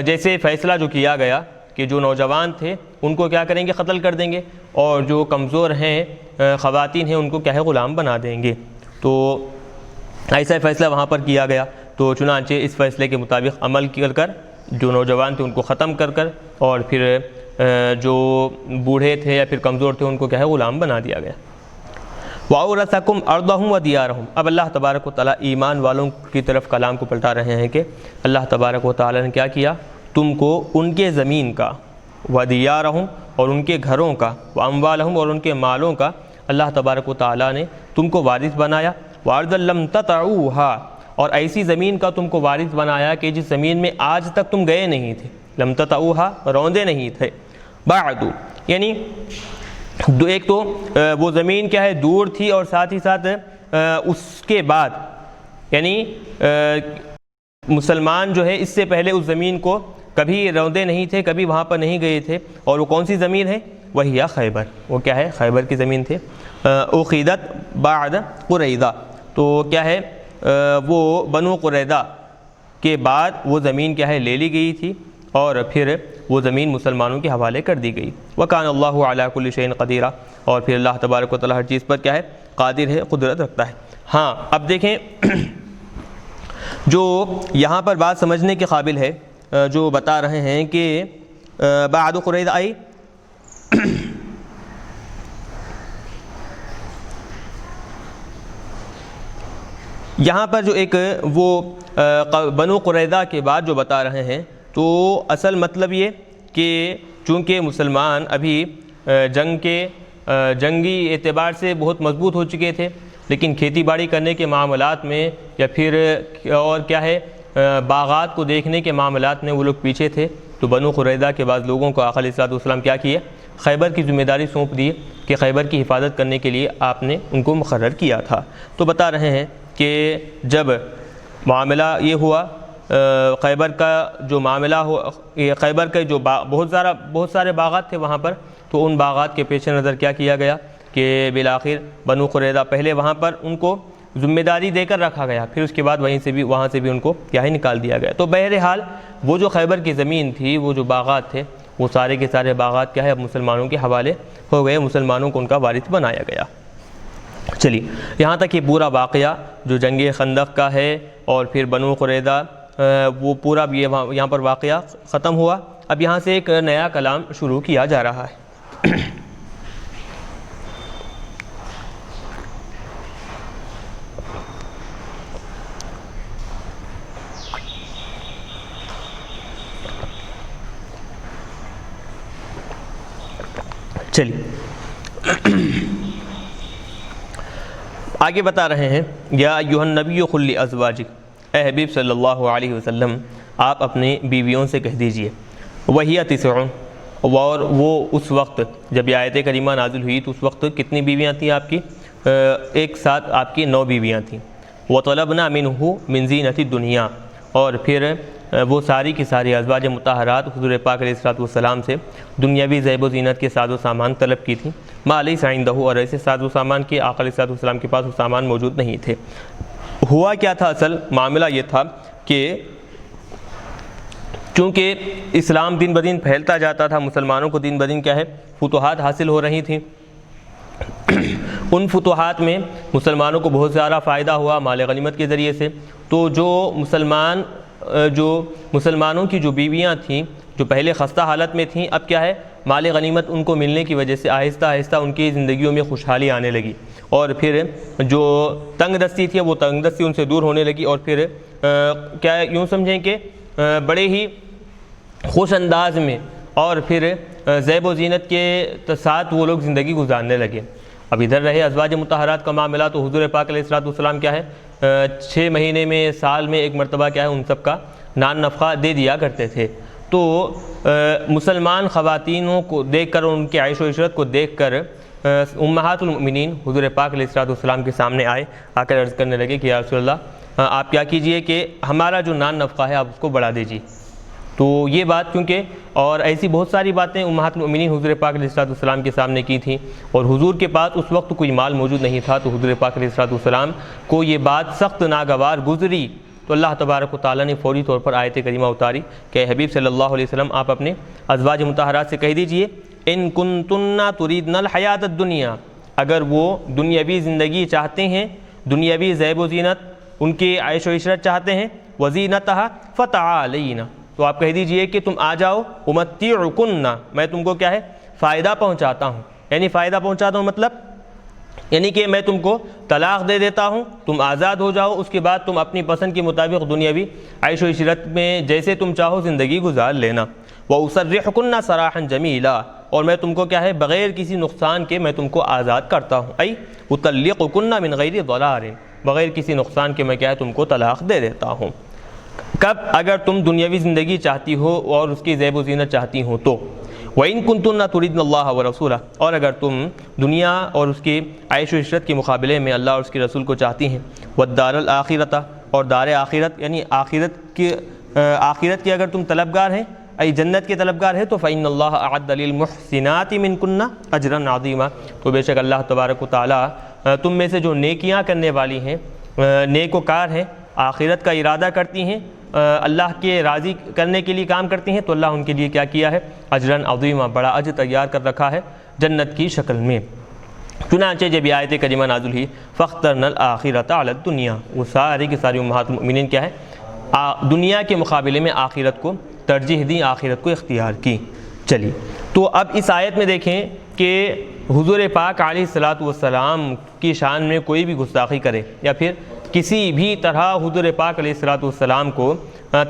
جیسے فیصلہ جو کیا گیا کہ جو نوجوان تھے ان کو کیا کریں گے؟ قتل کر دیں گے، اور جو کمزور ہیں خواتین ہیں ان کو کیا ہے غلام بنا دیں گے۔ تو ایسا فیصلہ وہاں پر کیا گیا۔ تو چنانچہ اس فیصلے کے مطابق عمل کر جو نوجوان تھے ان کو ختم کر اور پھر جو بوڑھے تھے یا پھر کمزور تھے ان کو کیا ہے غلام بنا دیا گیا۔ وَأَوْرَثَكُمْ أَرْضَهُمْ وَدِيَارَهُمْ، اب اللہ تبارک و تعالیٰ ایمان والوں کی طرف کلام کو پلٹا رہے ہیں کہ اللہ تبارک و تعالیٰ نے کیا کیا؟ تم کو ان کے زمین کا، وَدِيَارَهُمْ، اور ان کے گھروں کا، وَأَمْوَالَهُمْ، اور ان کے مالوں کا اللہ تبارک و تعالیٰ نے تم کو وارث بنایا، وَأَرْضًا لَمْ تَطَئُوهَا، اور ایسی زمین کا تم کو وارث بنایا کہ جس زمین میں آج تک تم گئے نہیں تھے، لم تطئوها، روندے نہیں تھے، بعد، یعنی ایک تو وہ زمین کیا ہے دور تھی، اور ساتھ ہی ساتھ اس کے بعد یعنی مسلمان جو ہے اس سے پہلے اس زمین کو کبھی روندے نہیں تھے، کبھی وہاں پر نہیں گئے تھے، اور وہ کون سی زمین ہے؟ وہی خیبر، وہ کیا ہے خیبر کی زمین تھے۔ اخیدت بعد قریظہ، تو کیا ہے وہ بنو قریظہ کے بعد وہ زمین کیا ہے لے لی گئی تھی، اور پھر وہ زمین مسلمانوں کے حوالے کر دی گئی۔ وَكَانَ اللَّهُ عَلَىٰ كُلِّ شَيْءٍ قَدِيرًا، اور پھر اللہ تبارک و تعالیٰ ہر چیز پر کیا ہے قادر ہے، قدرت رکھتا ہے۔ ہاں اب دیکھیں جو یہاں پر بات سمجھنے کے قابل ہے، جو بتا رہے ہیں کہ بعد قریظہ آئی، یہاں پر جو ایک وہ بنو قریظہ کے بعد جو بتا رہے ہیں، تو اصل مطلب یہ کہ چونکہ مسلمان ابھی جنگی اعتبار سے بہت مضبوط ہو چکے تھے، لیکن کھیتی باڑی کرنے کے معاملات میں یا پھر اور کیا ہے باغات کو دیکھنے کے معاملات میں وہ لوگ پیچھے تھے۔ تو بنو قریظہ کے بعض لوگوں کو آقا علیہ السلام کیا کیے؟ خیبر کی ذمہ داری سونپ دی کہ خیبر کی حفاظت کرنے کے لیے آپ نے ان کو مقرر کیا تھا۔ تو بتا رہے ہیں کہ جب معاملہ یہ ہوا خیبر کا جو معاملہ ہو، خیبر کے جو بہت سارے باغات تھے وہاں پر، تو ان باغات کے پیش نظر کیا کیا گیا کہ بالآخر بنو قریظہ پہلے وہاں پر ان کو ذمہ داری دے کر رکھا گیا، پھر اس کے بعد وہاں سے بھی ان کو کیا ہی نکال دیا گیا۔ تو بہرحال وہ جو خیبر کی زمین تھی، وہ جو باغات تھے، وہ سارے کے سارے باغات کیا ہے اب مسلمانوں کے حوالے ہو گئے، مسلمانوں کو ان کا وارث بنایا گیا۔ چلیے یہاں تک یہ پورا واقعہ جو جنگ خندق کا ہے اور پھر بنو قریظہ وہ پورا بھی یہاں پر واقعہ ختم ہوا۔ اب یہاں سے ایک نیا کلام شروع کیا جا رہا ہے۔ چلیے آگے بتا رہے ہیں، یا ایھا النبی قل لازواجک، اے حبیب صلی اللہ علیہ وسلم آپ اپنی بیویوں سے کہہ دیجئے، وہی 9، اور وہ اس وقت جب یہ آیت کریمہ نازل ہوئی تو اس وقت کتنی بیویاں تھیں آپ کی؟ ایک ساتھ آپ کی 9 بیویاں تھیں۔ وطلبنا منہ من زینۃ الدنیا، اور پھر وہ ساری کی ساری ازواج مطہرات حضور پاک علیہ الصلوۃ والسلام سے دنیاوی زیب و زینت کے ساز و سامان طلب کی تھی، ما لیس عندہ، اور ایسے ساز و سامان کے آقا علیہ الصلوۃ والسلام کے پاس وہ سامان موجود نہیں تھے۔ ہوا کیا تھا؟ اصل معاملہ یہ تھا کہ چونکہ اسلام دن بدن پھیلتا جاتا تھا، مسلمانوں کو دن بدن کیا ہے فتوحات حاصل ہو رہی تھیں، ان فتوحات میں مسلمانوں کو بہت زیادہ فائدہ ہوا مال غنیمت کے ذریعے سے۔ تو جو مسلمانوں کی جو بیویاں تھیں جو پہلے خستہ حالت میں تھیں، اب کیا ہے مال غنیمت ان کو ملنے کی وجہ سے آہستہ آہستہ ان کی زندگیوں میں خوشحالی آنے لگی، اور پھر جو تنگ دستی تھی وہ تنگ دستی ان سے دور ہونے لگی، اور پھر کیا یوں سمجھیں کہ بڑے ہی خوش انداز میں اور پھر زیب و زینت کے ساتھ وہ لوگ زندگی گزارنے لگے۔ اب ادھر رہے ازواج مطہرات کا معاملہ، تو حضور پاک علیہ الصلوۃ والسلام کیا ہے 6 مہینے میں سال میں ایک مرتبہ کیا ہے ان سب کا نان نفقہ دے دیا کرتے تھے۔ تو مسلمان خواتینوں کو دیکھ کر، ان کے عیش و عشرت کو دیکھ کر امہات المؤمنین حضور پاک علیہ الصلوۃ والسلام کے سامنے آئے، آ کر عرض کرنے لگے کہ یا رسول اللہ آپ کیا کیجئے کہ ہمارا جو نان نفقہ ہے آپ اس کو بڑھا دیجئے۔ تو یہ بات کیونکہ اور ایسی بہت ساری باتیں امہات المؤمنین حضور پاک علیہ الصلوۃ والسلام کے سامنے کی تھیں، اور حضور کے پاس اس وقت کوئی مال موجود نہیں تھا، تو حضور پاک علیہ الصلوۃ والسلام کو یہ بات سخت ناگوار گزری، تو اللہ تبارک و تعالیٰ نے فوری طور پر آیت کریمہ اتاری کہ حبیب صلی اللہ علیہ وسلم آپ اپنے ازواج مطہرات سے کہہ دیجئے ان کنتن تریدن الحیات الدنیا، اگر وہ دنیاوی زندگی چاہتے ہیں، دنیاوی زیب و زینت، ان کی عیش و عشرت چاہتے ہیں، وزینتہا فتعالین، تو آپ کہہ دیجئے کہ تم آ جاؤ، امتعکن، میں تم کو کیا ہے فائدہ پہنچاتا ہوں، یعنی فائدہ پہنچاتا ہوں مطلب یعنی کہ میں تم کو طلاق دے دیتا ہوں، تم آزاد ہو جاؤ، اس کے بعد تم اپنی پسند کے مطابق دنیاوی عیش و عشرت میں جیسے تم چاہو زندگی گزار لینا۔ وَأُسَرِّحُكُنَّ سَرَاحًا جَمِيلًا، اور میں تم کو کیا ہے بغیر کسی نقصان کے میں تم کو آزاد کرتا ہوں، ای اُطَلِّقُكُنَّ مِنْ غَيْرِ ضَرَارٍ، بغیر کسی نقصان کے میں کیا ہے تم کو طلاق دے دیتا ہوں۔ کب؟ اگر تم دنیاوی زندگی چاہتی ہو اور اس کی زیب و زینت چاہتی ہو تو۔ وَإِن كُنتُنَّ تُرِدْنَ اللَّهَ وَرَسُولَهُ، اور اگر تم دنیا اور اس کی عیش و عشرت کے مقابلے میں اللہ اور اس کے رسول کو چاہتی ہیں، وَالدَّارَ الْآخِرَةَ، اور دار آخرت یعنی آخرت کی اگر تم طلبگار ہیں، ای جنت کے طلبگار ہے، تو فَإِنَّ اللَّهَ أَعَدَّ لِلْمُحْسِنَاتِ مِنْكُنَّ أَجْرًا عَظِيمًا، تو بے شک اللہ تبارک و تعالیٰ تم میں سے جو نیکیاں کرنے والی ہیں، نیک و کار ہیں، آخرت کا ارادہ کرتی ہیں، اللہ کے راضی کرنے کے لیے کام کرتی ہیں، تو اللہ ان کے لیے کیا کیا ہے اجراً عظیمہ، بڑا اجر تیار کر رکھا ہے جنت کی شکل میں۔ چنانچہ جب یہ آیت کریمہ نازل ہوئی فاخترنا الآخرۃ علی الدنیا، وہ ساری کی ساری امہات المؤمنین کیا ہے دنیا کے مقابلے میں آخرت کو ترجیح دی، آخرت کو اختیار کی۔ چلیے تو اب اس آیت میں دیکھیں کہ حضور پاک علیہ الصلوۃ والسلام کی شان میں کوئی بھی گستاخی کرے یا پھر کسی بھی طرح حضور پاک علیہ الصلوۃ والسلام کو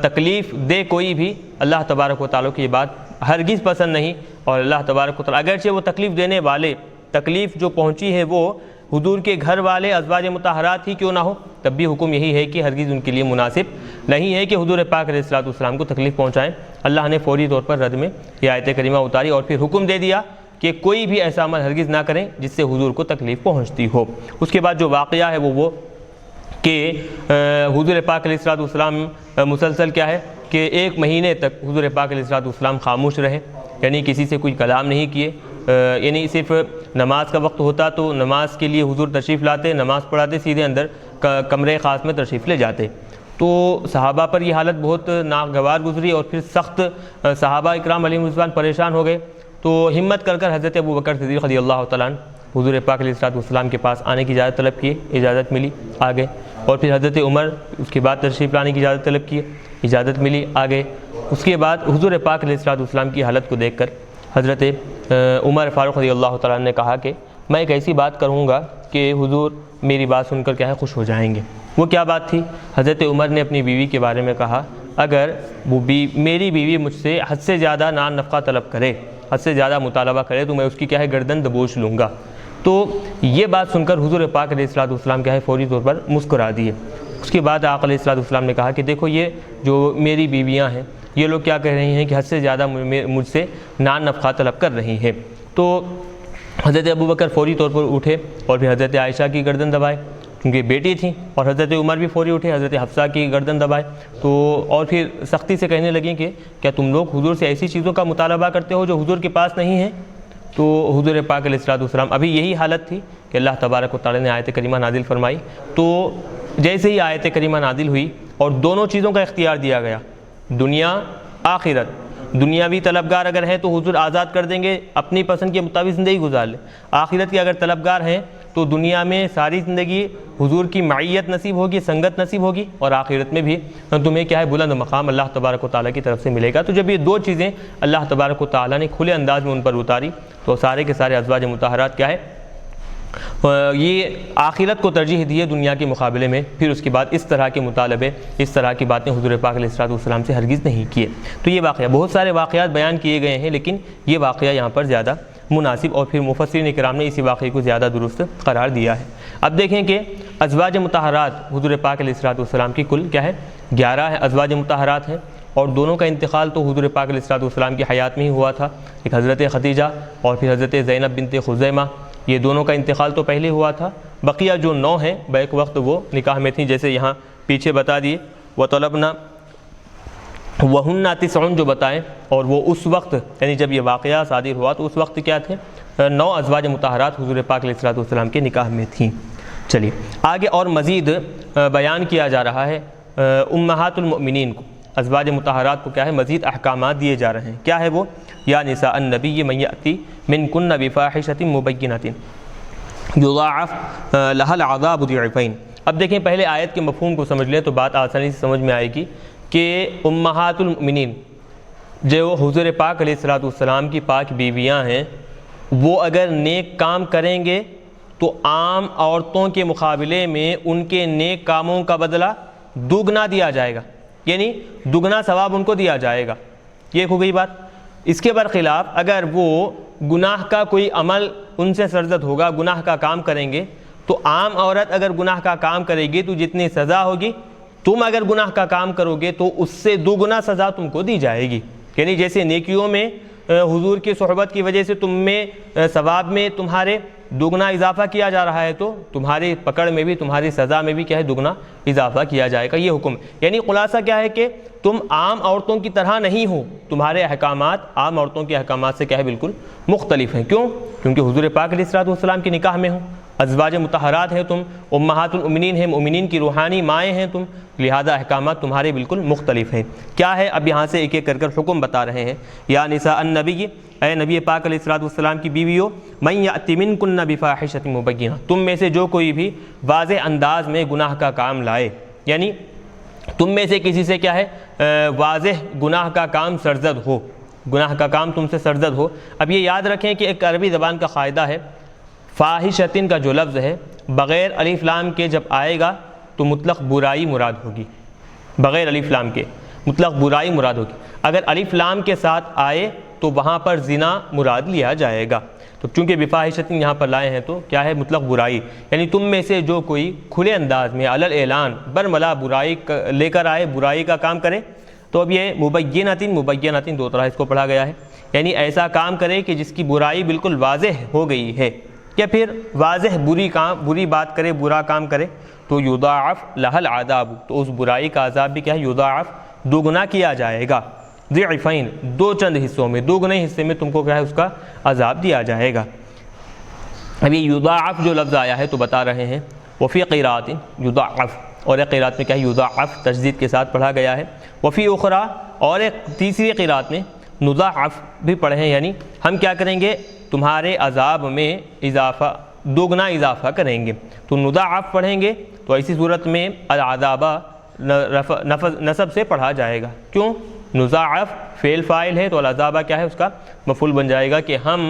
تکلیف دے کوئی بھی، اللہ تبارک و تعالیٰ کی یہ بات ہرگز پسند نہیں، اور اللہ تبارک و تعالیٰ اگرچہ وہ تکلیف دینے والے، تکلیف جو پہنچی ہے وہ حضور کے گھر والے ازواج مطہرات ہی کیوں نہ ہو، تب بھی حکم یہی ہے کہ ہرگز ان کے لیے مناسب نہیں ہے کہ حضور پاک علیہ الصلوۃ والسلام کو تکلیف پہنچائیں۔ اللہ نے فوری طور پر رد میں یہ آیت کریمہ اتاری اور پھر حکم دے دیا کہ کوئی بھی ایسا عمل ہرگز نہ کریں جس سے حضور کو تکلیف پہنچتی ہو۔ اس کے بعد جو واقعہ ہے وہ کہ حضور پاک علیہ الصلوۃ والسلام مسلسل کیا ہے کہ 1 مہینے تک حضور پاک علیہ الصلوۃ والسلام خاموش رہے، یعنی کسی سے کوئی کلام نہیں کیے، یعنی صرف نماز کا وقت ہوتا تو نماز کے لیے حضور تشریف لاتے، نماز پڑھاتے، سیدھے اندر کمرے خاص میں تشریف لے جاتے۔ تو صحابہ پر یہ حالت بہت ناگوار گزری، اور پھر سخت صحابہ اکرام علیہم رضوان پریشان ہو گئے، تو ہمت کر حضرت ابوبکر صدیق رضی اللہ تعالیٰ عنہ حضور پاک علیہ الصلوۃ والسلام کے پاس آنے کی اجازت طلب کیے، اجازت ملی، آ گئے، اور پھر حضرت عمر اس کے بعد تشریف لانے کی اجازت طلب کیے، اجازت ملی، آ گئے۔ اس کے بعد حضور پاک علیہ الصلوۃ والسلام کی حالت کو دیکھ کر حضرت عمر فاروق رضی اللہ تعالیٰ عنہ نے کہا کہ میں ایک ایسی بات کروں گا کہ حضور میری بات سن کر کیا ہے خوش ہو جائیں گے۔ وہ کیا بات تھی؟ حضرت عمر نے اپنی بیوی کے بارے میں کہا اگر وہ میری بیوی مجھ سے حد سے زیادہ نان نفقہ طلب کرے، حد سے زیادہ مطالبہ کرے، تو میں اس کی کیا ہے گردن دبوچ لوں گا۔ تو یہ بات سن کر حضور پاک علیہ الصلوۃ والسلام کیا ہے فوری طور پر مسکرا دیے۔ اس کے بعد آقا علیہ الصلوۃ والسلام نے کہا کہ دیکھو یہ جو میری بیویاں ہیں یہ لوگ کیا کہہ رہی ہیں کہ حد سے زیادہ مجھ سے نان نفقہ طلب کر رہی ہیں۔ تو حضرت ابوبکر فوری طور پر اٹھے اور پھر حضرت عائشہ کی گردن دبائے کیونکہ بیٹی تھیں، اور حضرت عمر بھی فوری اٹھے، حضرت حفصہ کی گردن دبائے تو اور پھر سختی سے کہنے لگیں کہ کیا تم لوگ حضور سے ایسی چیزوں کا مطالبہ کرتے ہو جو حضور کے پاس نہیں ہیں؟ تو حضور پاک علیہ الصلوۃ والسلام ابھی یہی حالت تھی کہ اللہ تبارک و تعالی نے آیت کریمہ نازل فرمائی۔ تو جیسے ہی آیت کریمہ نازل ہوئی اور دونوں چیزوں کا اختیار دیا گیا، دنیا آخرت، دنیاوی طلبگار اگر ہیں تو حضور آزاد کر دیں گے، اپنی پسند کے مطابق زندگی گزار لیں، آخرت کے اگر طلبگار ہیں تو دنیا میں ساری زندگی حضور کی معیت نصیب ہوگی، سنگت نصیب ہوگی، اور آخرت میں بھی تمہیں کیا ہے بلند مقام اللہ تبارک و تعالیٰ کی طرف سے ملے گا۔ تو جب یہ دو چیزیں اللہ تبارک و تعالیٰ نے کھلے انداز میں ان پر اتاری تو سارے کے سارے ازواج مطہرات کیا ہے یہ آخرت کو ترجیح دیے دنیا کے مقابلے میں۔ پھر اس کے بعد اس طرح کے مطالبے، اس طرح کی باتیں حضور پاک علیہ الصلوۃ والسلام سے ہرگز نہیں کیے۔ تو یہ واقعہ، بہت سارے واقعات بیان کیے گئے ہیں لیکن یہ واقعہ یہاں پر زیادہ مناسب اور پھر مفسرین کرام نے اسی واقعے کو زیادہ درست قرار دیا ہے۔ اب دیکھیں کہ ازواج مطہرات حضور پاک علیہ الصلوۃ والسلام کی کل کیا ہے 11 ازواج مطہرات ہیں، اور دونوں کا انتقال تو حضور پاک علیہ الصلوۃ والسلام کی حیات میں ہی ہوا تھا۔ ایک حضرت خدیجہ اور پھر حضرت زینب بنت خزیمہ، یہ دونوں کا انتقال تو پہلے ہوا تھا۔ بقیہ جو 9 ہیں بیک وقت وہ نکاح میں تھیں، جیسے یہاں پیچھے بتا دیے وطلبنا وہن 9 جو بتائیں، اور وہ اس وقت یعنی جب یہ واقعہ صادر ہوا تو اس وقت کیا تھے 9 ازواج مطہرات حضور پاک علیہ الصلوۃ والسلام کے نکاح میں تھیں۔ چلیے آگے اور مزید بیان کیا جا رہا ہے امہات المؤمنین کو، ازواج مطہرات کو کیا ہے مزید احکامات دیے جا رہے ہیں۔ کیا ہے وہ؟ یا نساء النبی من یأتی منکن بفاحشۃ مبینۃ یضاعف لها العذاب ضعفین۔ اب دیکھیں پہلے آیت کے مفہوم کو سمجھ لیں تو بات آسانی سے سمجھ میں آئے گی کہ امہات المؤمنین جو حضور پاک علیہ الصلوۃ والسلام کی پاک بیویاں ہیں، وہ اگر نیک کام کریں گے تو عام عورتوں کے مقابلے میں ان کے نیک کاموں کا بدلہ دوگنا دیا جائے گا، یعنی دوگنا ثواب ان کو دیا جائے گا۔ یہ ہو گئی بات۔ اس کے برخلاف اگر وہ گناہ کا کوئی عمل ان سے سرزد ہوگا، گناہ کا کام کریں گے، تو عام عورت اگر گناہ کا کام کرے گی تو جتنی سزا ہوگی، تم اگر گناہ کا کام کرو گے تو اس سے دوگنا سزا تم کو دی جائے گی۔ یعنی جیسے نیکیوں میں حضور کی صحبت کی وجہ سے تم میں ثواب میں تمہارے دوگنا اضافہ کیا جا رہا ہے، تو تمہاری پکڑ میں بھی، تمہاری سزا میں بھی کیا ہے دوگنا اضافہ کیا جائے گا۔ یہ حکم یعنی خلاصہ کیا ہے کہ تم عام عورتوں کی طرح نہیں ہو، تمہارے احکامات عام عورتوں کے احکامات سے کیا ہے بالکل مختلف ہیں۔ کیوں؟ کیونکہ حضور پاک علیہ الصلوۃ والسلام کے نکاح میں ہوں، ازواج مطہرات ہیں تم، امہات المؤمنین ہیں، مؤمنین کی روحانی مائیں ہیں تم، لہذا احکامات تمہارے بالکل مختلف ہیں۔ کیا ہے؟ اب یہاں سے ایک ایک کر حکم بتا رہے ہیں۔ یا نساء النبی، اے نبی پاک علیہ الصلوۃ والسلام کی بیویوں، من یأتی منکن بفاحشۃ مبینہ، تم میں سے جو کوئی بھی واضح انداز میں گناہ کا کام لائے، یعنی تم میں سے کسی سے کیا ہے واضح گناہ کا کام سرزد ہو، گناہ کا کام تم سے سرزد ہو۔ اب یہ یاد رکھیں کہ ایک عربی زبان کا قاعدہ ہے، فاحشۃ کا جو لفظ ہے بغیر الف لام کے جب آئے گا تو مطلق برائی مراد ہوگی، بغیر الف لام کے مطلق برائی مراد ہوگی۔ اگر الف لام کے ساتھ آئے تو وہاں پر زنا مراد لیا جائے گا۔ تو چونکہ بفاحشۃ یہاں پر لائے ہیں تو کیا ہے مطلق برائی، یعنی تم میں سے جو کوئی کھلے انداز میں علی الاعلان برملا برائی لے کر آئے، برائی کا کام کرے۔ تو اب یہ مبینۃ دو طرح اس کو پڑھا گیا ہے، یعنی ایسا کام کرے کہ جس کی برائی بالکل واضح ہو گئی ہے، یا پھر واضح بری بات کرے، برا کام کرے، تو یضاعف لها العذاب، تو اس برائی کا عذاب بھی کیا ہے یضاعف دوگنا کیا جائے گا، ضعفین دو چند حصوں میں، دوگنے حصے میں تم کو کیا ہے اس کا عذاب دیا جائے گا۔ ابھی یضاعف جو لفظ آیا ہے تو بتا رہے ہیں وفی قراءۃ یضاعف، اور ایک قراءت میں کیا ہے یضاعف تشدید کے ساتھ پڑھا گیا ہے، وفی اخری اور ایک تیسری قراءت میں نضاعف بھی پڑھے ہیں، یعنی ہم کیا کریں گے تمہارے عذاب میں اضافہ، دوگنا اضافہ کریں گے۔ تو نضاعف پڑھیں گے تو ایسی صورت میں العذاب نصب سے پڑھا جائے گا۔ کیوں؟ نضاعف فعل فاعل ہے تو العذاب کیا ہے اس کا مفعول بن جائے گا کہ ہم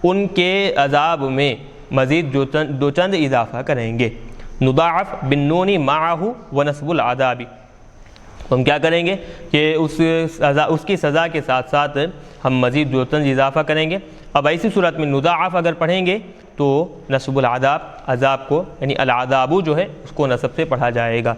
ان کے عذاب میں مزید دو چند اضافہ کریں گے۔ نضاعف بالنون معه ونصب العذاب، تو ہم کیا کریں گے کہ اس کی سزا کے ساتھ ساتھ ہم مزید 2 تنز اضافہ کریں گے. اب ایسی صورت میں نضاعف اگر پڑھیں گے تو نصب العذاب، عذاب کو یعنی العذاب جو ہے اس کو نصب سے پڑھا جائے گا.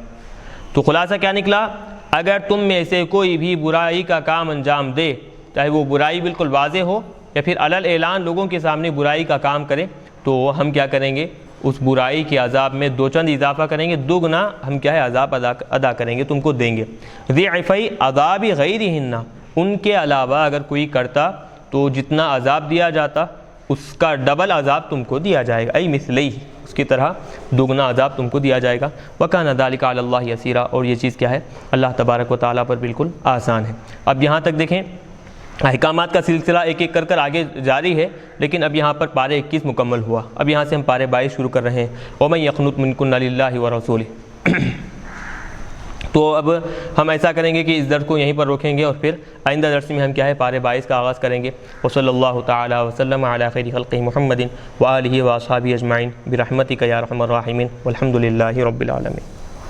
تو خلاصہ کیا نکلا، اگر تم میں سے کوئی بھی برائی کا کام انجام دے، چاہے وہ برائی بالکل واضح ہو یا پھر علل اعلان لوگوں کے سامنے برائی کا کام کرے، تو ہم کیا کریں گے، اس برائی کے عذاب میں 2 چند اضافہ کریں گے، 2 گنا ہم کیا ہے عذاب ادا کریں گے، تم کو دیں گے. ضعفی عذاب غیرہن، ان کے علاوہ اگر کوئی کرتا تو جتنا عذاب دیا جاتا اس کا ڈبل عذاب تم کو دیا جائے گا، ای مثلی، اس کی طرح 2 گنا عذاب تم کو دیا جائے گا. وکان ذلک علی اللہ یسیرا، اور یہ چیز کیا ہے اللہ تبارک و تعالیٰ پر بالکل آسان ہے. اب یہاں تک دیکھیں احکامات کا سلسلہ ایک ایک کر آگے جاری ہے، لیکن اب یہاں پر پارے 21 مکمل ہوا. اب یہاں سے ہم پارے 22 شروع کر رہے ہیں. ومن یقنط منکن للہ ورسولہ. تو اب ہم ایسا کریں گے کہ اس درس کو یہیں پر روکیں گے اور پھر آئندہ درس میں ہم کیا ہے پارے 22 کا آغاز کریں گے. وصلی اللہ تعالی وسلم علی خیر خلقہ محمد وآلہ واصحابہ اجمعین برحمتک یا ارحم الراحمین والحمد للہ رب العالمین.